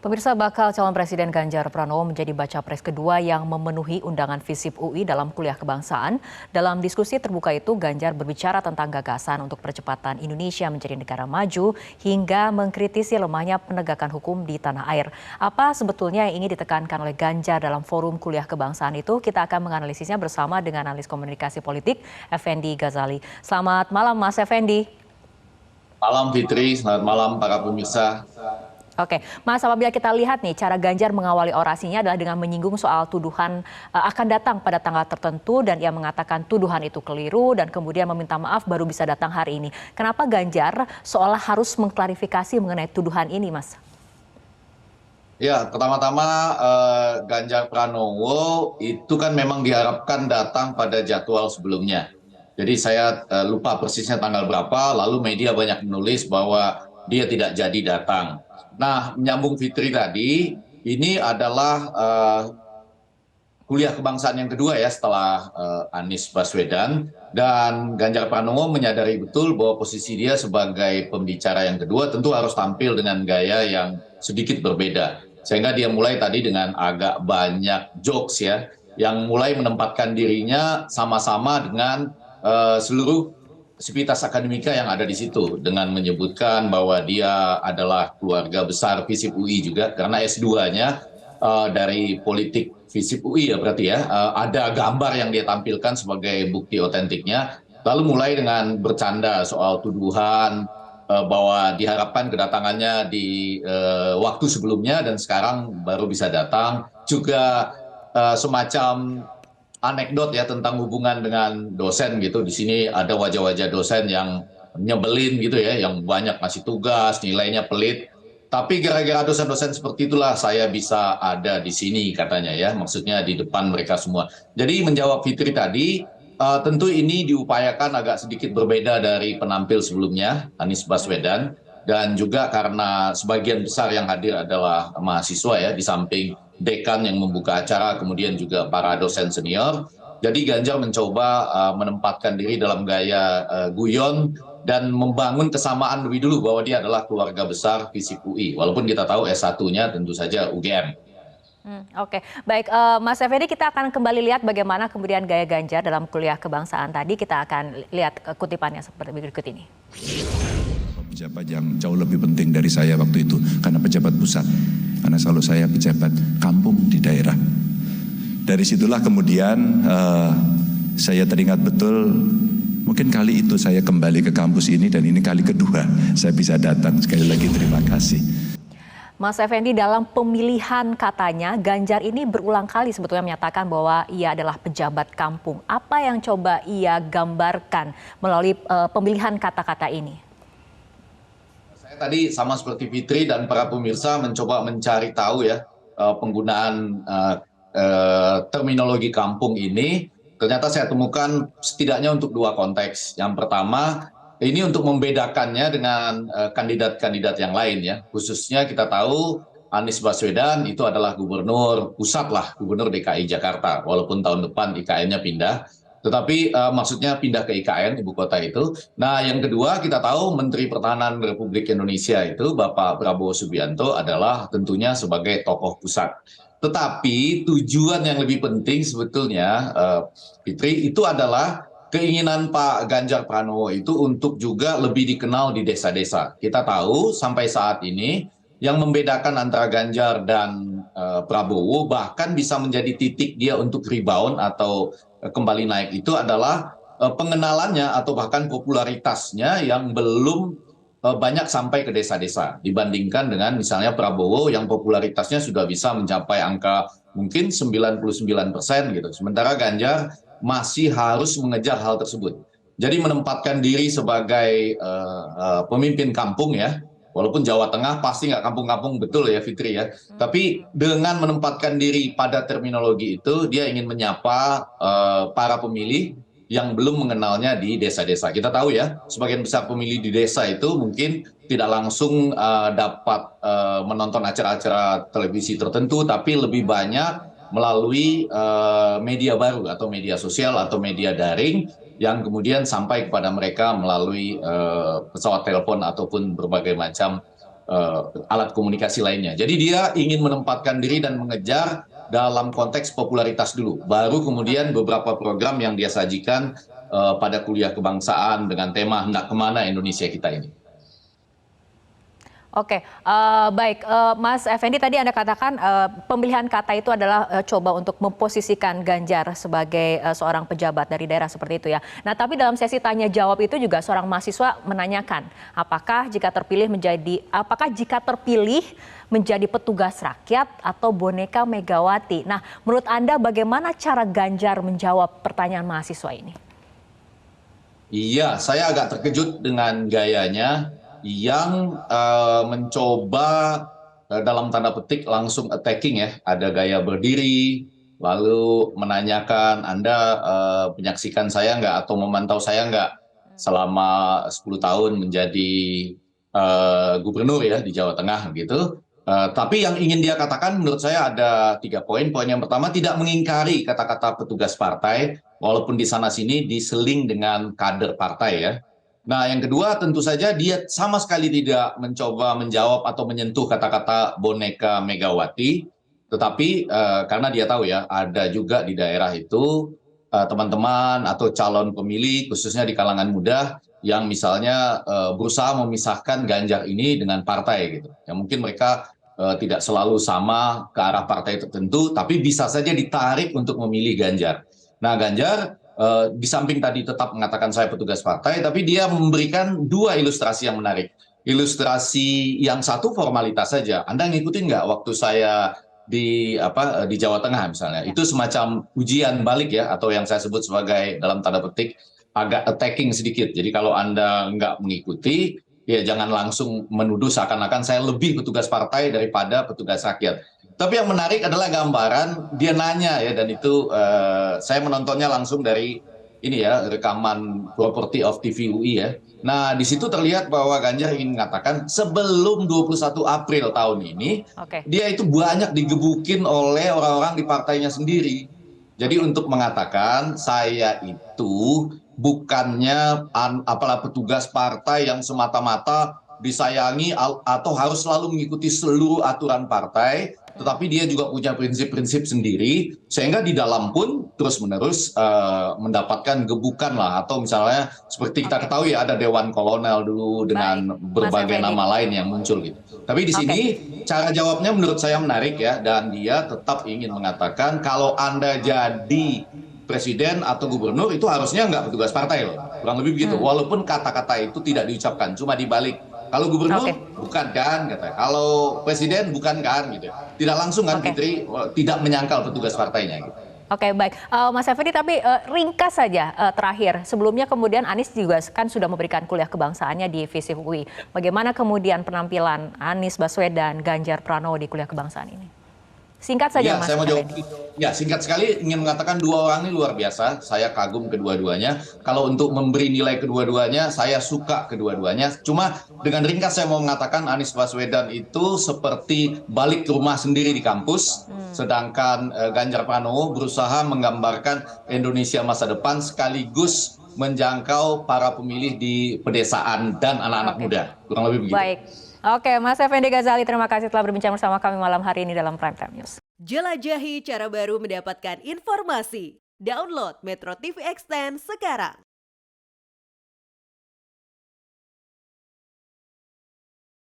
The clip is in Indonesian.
Pemirsa, bakal calon Presiden Ganjar Pranowo menjadi baca pres kedua yang memenuhi undangan FISIP UI dalam kuliah kebangsaan. Dalam diskusi terbuka itu, Ganjar berbicara tentang gagasan untuk percepatan Indonesia menjadi negara maju hingga mengkritisi lemahnya penegakan hukum di tanah air. Apa sebetulnya yang ingin ditekankan oleh Ganjar dalam forum kuliah kebangsaan itu? Kita akan menganalisisnya bersama dengan analis komunikasi politik Effendi Ghazali. Selamat malam, Mas Effendi. Malam Fitri, selamat malam para pemirsa. Oke, Mas, apabila kita lihat nih, cara Ganjar mengawali orasinya adalah dengan menyinggung soal tuduhan akan datang pada tanggal tertentu dan ia mengatakan tuduhan itu keliru dan kemudian meminta maaf baru bisa datang hari ini. Kenapa Ganjar seolah harus mengklarifikasi mengenai tuduhan ini, Mas? Ya, pertama-tama Ganjar Pranowo itu kan memang diharapkan datang pada jadwal sebelumnya. Jadi saya lupa persisnya tanggal berapa, lalu media banyak menulis bahwa dia tidak jadi datang. Nah, menyambung Fitri tadi, ini adalah kuliah kebangsaan yang kedua ya setelah Anies Baswedan, dan Ganjar Pranowo menyadari betul bahwa posisi dia sebagai pembicara yang kedua tentu harus tampil dengan gaya yang sedikit berbeda. Sehingga dia mulai tadi dengan agak banyak jokes ya, yang mulai menempatkan dirinya sama-sama dengan seluruh sivitas akademika yang ada di situ, dengan menyebutkan bahwa dia adalah keluarga besar FISIP UI juga, karena S2-nya dari politik FISIP UI ya berarti ya, ada gambar yang dia tampilkan sebagai bukti otentiknya, lalu mulai dengan bercanda soal tuduhan bahwa diharapkan kedatangannya di waktu sebelumnya dan sekarang baru bisa datang, juga semacam anekdot ya tentang hubungan dengan dosen gitu. Di sini ada wajah-wajah dosen yang nyebelin gitu ya, yang banyak ngasih tugas, nilainya pelit. Tapi gara-gara dosen-dosen seperti itulah saya bisa ada di sini katanya ya, maksudnya di depan mereka semua. Jadi menjawab Fitri tadi, tentu ini diupayakan agak sedikit berbeda dari penampil sebelumnya, Anies Baswedan. Dan juga karena sebagian besar yang hadir adalah mahasiswa ya, di samping dekan yang membuka acara, kemudian juga para dosen senior. Jadi Ganjar mencoba menempatkan diri dalam gaya guyon dan membangun kesamaan lebih dulu bahwa dia adalah keluarga besar FISIP UI. Walaupun kita tahu S1-nya tentu saja UGM. Oke, baik, Mas Effendi, kita akan kembali lihat bagaimana kemudian gaya Ganjar dalam kuliah kebangsaan tadi. Kita akan lihat kutipannya seperti berikut ini. Pejabat yang jauh lebih penting dari saya waktu itu, karena pejabat pusat, karena selalu saya pejabat kampung di daerah. Dari situlah kemudian saya teringat betul, mungkin kali itu saya kembali ke kampus ini dan ini kali kedua saya bisa datang. Sekali lagi terima kasih. Mas Effendi, dalam pemilihan katanya Ganjar ini berulang kali sebetulnya menyatakan bahwa ia adalah pejabat kampung. Apa yang coba ia gambarkan melalui pemilihan kata-kata ini? Saya tadi sama seperti Fitri dan para pemirsa mencoba mencari tahu ya penggunaan terminologi kampung ini. Ternyata saya temukan setidaknya untuk dua konteks. Yang pertama, ini untuk membedakannya dengan kandidat-kandidat yang lain ya. Khususnya kita tahu Anies Baswedan itu adalah gubernur pusat lah, gubernur DKI Jakarta. Walaupun tahun depan IKN-nya pindah. Tetapi maksudnya pindah ke IKN, ibu kota itu. Nah yang kedua kita tahu Menteri Pertahanan Republik Indonesia itu Bapak Prabowo Subianto adalah tentunya sebagai tokoh pusat. Tetapi tujuan yang lebih penting sebetulnya Fitri itu adalah keinginan Pak Ganjar Pranowo itu untuk juga lebih dikenal di desa-desa. Kita tahu sampai saat ini yang membedakan antara Ganjar dan Prabowo bahkan bisa menjadi titik dia untuk rebound atau kembali naik itu adalah pengenalannya atau bahkan popularitasnya yang belum banyak sampai ke desa-desa dibandingkan dengan misalnya Prabowo yang popularitasnya sudah bisa mencapai angka mungkin 99% gitu. Sementara Ganjar masih harus mengejar hal tersebut. Jadi menempatkan diri sebagai pemimpin kampung ya, walaupun Jawa Tengah pasti nggak kampung-kampung betul ya Fitri ya. Tapi dengan menempatkan diri pada terminologi itu, dia ingin menyapa para pemilih yang belum mengenalnya di desa-desa. Kita tahu ya, sebagian besar pemilih di desa itu mungkin tidak langsung dapat menonton acara-acara televisi tertentu, tapi lebih banyak melalui media baru atau media sosial atau media daring yang kemudian sampai kepada mereka melalui pesawat telepon ataupun berbagai macam alat komunikasi lainnya. Jadi dia ingin menempatkan diri dan mengejar dalam konteks popularitas dulu. Baru kemudian beberapa program yang dia sajikan pada kuliah kebangsaan dengan tema hendak kemana Indonesia kita ini. Oke, baik, Mas Effendi tadi Anda katakan pemilihan kata itu adalah coba untuk memposisikan Ganjar sebagai seorang pejabat dari daerah seperti itu ya. Nah, tapi dalam sesi tanya jawab itu juga seorang mahasiswa menanyakan, apakah jika terpilih menjadi petugas rakyat atau boneka Megawati. Nah, menurut Anda bagaimana cara Ganjar menjawab pertanyaan mahasiswa ini? Iya, saya agak terkejut dengan gayanya yang mencoba dalam tanda petik langsung attacking ya. Ada gaya berdiri, lalu menanyakan Anda menyaksikan saya nggak atau memantau saya nggak selama 10 tahun menjadi gubernur ya di Jawa Tengah gitu. Tapi yang ingin dia katakan menurut saya ada 3 poin. Poin yang pertama, tidak mengingkari kata-kata petugas partai, walaupun di sana-sini diseling dengan kader partai ya. Nah, yang kedua tentu saja dia sama sekali tidak mencoba menjawab atau menyentuh kata-kata boneka Megawati, tetapi karena dia tahu ya ada juga di daerah itu teman-teman atau calon pemilih khususnya di kalangan muda yang misalnya berusaha memisahkan Ganjar ini dengan partai gitu. Ya mungkin mereka tidak selalu sama ke arah partai tertentu, tapi bisa saja ditarik untuk memilih Ganjar. Nah, Ganjar di samping tadi tetap mengatakan saya petugas partai, tapi dia memberikan 2 ilustrasi yang menarik. Ilustrasi yang satu formalitas saja. Anda ngikutin nggak waktu saya di Jawa Tengah misalnya? Itu semacam ujian balik ya, atau yang saya sebut sebagai dalam tanda petik agak attacking sedikit. Jadi kalau Anda nggak mengikuti, ya jangan langsung menuduh seakan-akan saya lebih petugas partai daripada petugas rakyat. Tapi yang menarik adalah gambaran dia nanya ya, dan itu saya menontonnya langsung dari ini ya, rekaman Property of TV UI ya. Nah, di situ terlihat bahwa Ganjar ingin mengatakan sebelum 21 April tahun ini, dia itu banyak digebukin oleh orang-orang di partainya sendiri. Jadi untuk mengatakan saya itu bukannya apalah petugas partai yang semata-mata disayangi atau harus selalu mengikuti seluruh aturan partai, tetapi dia juga punya prinsip-prinsip sendiri, sehingga di dalam pun terus-menerus mendapatkan gebukan lah, atau misalnya seperti kita ketahui ada Dewan Kolonel dulu dengan berbagai nama lain yang muncul gitu. Tapi di sini cara jawabnya menurut saya menarik ya, dan dia tetap ingin mengatakan kalau Anda jadi presiden atau gubernur itu harusnya nggak petugas partai loh, kurang lebih begitu. Walaupun kata-kata itu tidak diucapkan, cuma dibalik. Kalau gubernur bukan kan, katanya. Kalau presiden bukan kan, gitu. Tidak langsung kan, Fitri, tidak menyangkal petugas partainya. Gitu. Oke, baik. Mas Effendi, tapi ringkas saja terakhir. Sebelumnya kemudian Anies juga kan sudah memberikan kuliah kebangsaannya di FISIP UI. Bagaimana kemudian penampilan Anies Baswedan, Ganjar Pranowo di kuliah kebangsaan ini? Singkat saja, ya, Mas saya mau jawab. Effendi. Ya, singkat sekali ingin mengatakan 2 orang ini luar biasa. Saya kagum kedua-duanya. Kalau untuk memberi nilai kedua-duanya, saya suka kedua-duanya. Cuma dengan ringkas saya mau mengatakan Anies Baswedan itu seperti balik ke rumah sendiri di kampus. Sedangkan Ganjar Pranowo berusaha menggambarkan Indonesia masa depan sekaligus menjangkau para pemilih di pedesaan dan anak-anak muda. Kurang lebih begitu. Baik. Oke, Mas Effendi Ghazali, terima kasih telah berbincang bersama kami malam hari ini dalam Prime Time News. Jelajahi cara baru mendapatkan informasi. Download Metro TV Extend sekarang.